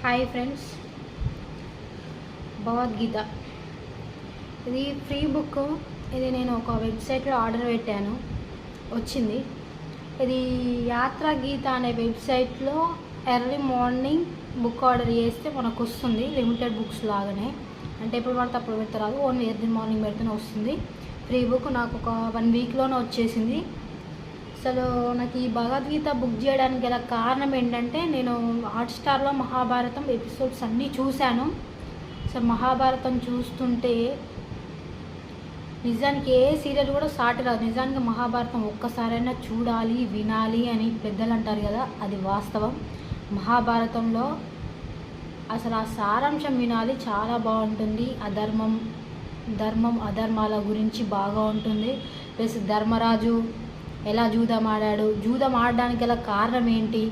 Hi friends, Bhagavad Gita ఇది free book. ఇది నేను ఒక వెబ్సైట్లో ఆర్డర్ పెట్టాను, వచ్చింది. ఇది యాత్రా గీత అనే వెబ్సైట్లో ఎర్లీ మార్నింగ్ బుక్ ఆర్డర్ చేస్తే మనకు వస్తుంది. లిమిటెడ్ బుక్స్ లాగానే, అంటే ఎప్పుడు పడితే అప్పుడు పెడతారు, ఓన్లీ ఎర్లీ మార్నింగ్ పెడితేనే వస్తుంది. ఫ్రీ బుక్ నాకు ఒక 1 వీక్లోనే వచ్చేసింది. అసలు నాకు ఈ భగవద్గీత బుక్ చేయడానికి గల కారణం ఏంటంటే, నేను హాట్స్టార్లో మహాభారతం ఎపిసోడ్స్ అన్నీ చూశాను. అసలు మహాభారతం చూస్తుంటే నిజానికి ఏ సీరియల్ కూడా సాటి రాదు. నిజానికి మహాభారతం ఒక్కసారైనా చూడాలి, వినాలి అని పెద్దలు అంటారు కదా, అది వాస్తవం. మహాభారతంలో అసలు ఆ సారాంశం వినాలి, చాలా బాగుంటుంది. ధర్మం అధర్మాల గురించి బాగా ఉంటుంది. ప్లస్ ధర్మరాజు ఎలా జూదం ఆడాడు, జూదం ఆడడానికి గల కారణం ఏంటి,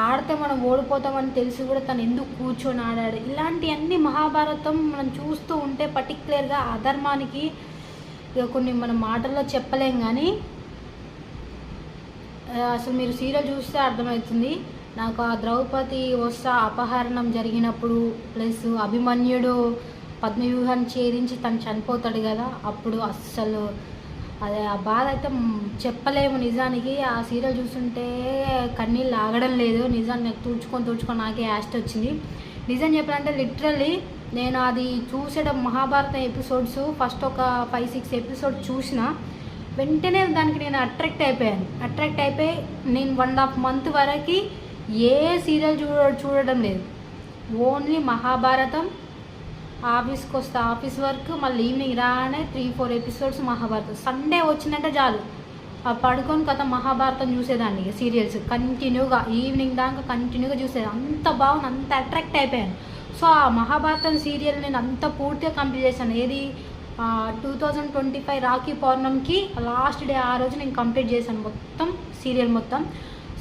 ఆడితే మనం ఓడిపోతామని తెలిసి కూడా తను ఎందుకు కూర్చొని ఆడాడు, ఇలాంటివన్నీ మహాభారతం మనం చూస్తూ ఉంటే పర్టికులర్గా అధర్మానికి కొన్ని మనం మాటల్లో చెప్పలేం. కానీ అసలు మీరు సీరియల్ చూస్తే అర్థమవుతుంది. నాకు ఆ ద్రౌపది అపహరణం జరిగినప్పుడు, ప్లస్ అభిమన్యుడు పద్మవ్యూహాన్ని ఛేదించి తను చనిపోతాడు కదా, అప్పుడు అస్సలు అదే ఆ బాధ అయితే చెప్పలేము. నిజానికి ఆ సీరియల్ చూస్తుంటే కన్నీళ్ళు ఆగడం లేదు. నిజాన్ని నాకు తుడుచుకొని నాకే యాస్ట్ వచ్చింది. నిజం చెప్పాలంటే లిటరల్లీ నేను అది చూసేటం మహాభారతం ఎపిసోడ్స్ ఫస్ట్ ఒక 5-6 ఎపిసోడ్స్ చూసిన వెంటనే దానికి నేను అట్రాక్ట్ అయిపోయి నేను 1.5 month వరకు ఏ సీరియల్ చూడడం లేదు. ఓన్లీ మహాభారతం. ఆఫీస్కి వస్తే ఆఫీస్ వర్క్, మళ్ళీ ఈవినింగ్ రాగానే 3-4 ఎపిసోడ్స్ మహాభారతం. సండే వచ్చిందంటే చాలు పడుకొని కథ మహాభారతం చూసేదాన్ని. సీరియల్స్ కంటిన్యూగా ఈవినింగ్ దాకా కంటిన్యూగా చూసేది. అంత బాగుంది, అంత అట్రాక్ట్ అయిపోయాను. సో ఆ మహాభారతం సీరియల్ నేను అంత పూర్తిగా కంప్లీట్ చేశాను. ఏది 2025 రాఖీ పౌర్ణమికి లాస్ట్ డే, ఆ రోజు నేను కంప్లీట్ చేశాను మొత్తం సీరియల్ మొత్తం.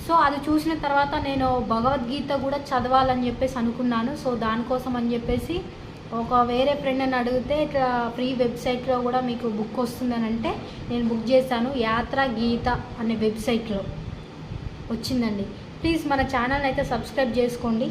సో అది చూసిన తర్వాత నేను భగవద్గీత కూడా చదవాలని చెప్పేసి అనుకున్నాను. సో దానికోసం అని చెప్పేసి ఒక వేరే ఫ్రెండ్ అని అడిగితే ఇట్లా ఫ్రీ వెబ్సైట్లో కూడా మీకు బుక్ వస్తుందని అంటే నేను బుక్ చేశాను. యాత్రా గీత అనే వెబ్సైట్లో వచ్చిందండి. ప్లీజ్ మన ఛానల్ అయితే సబ్స్క్రైబ్ చేసుకోండి.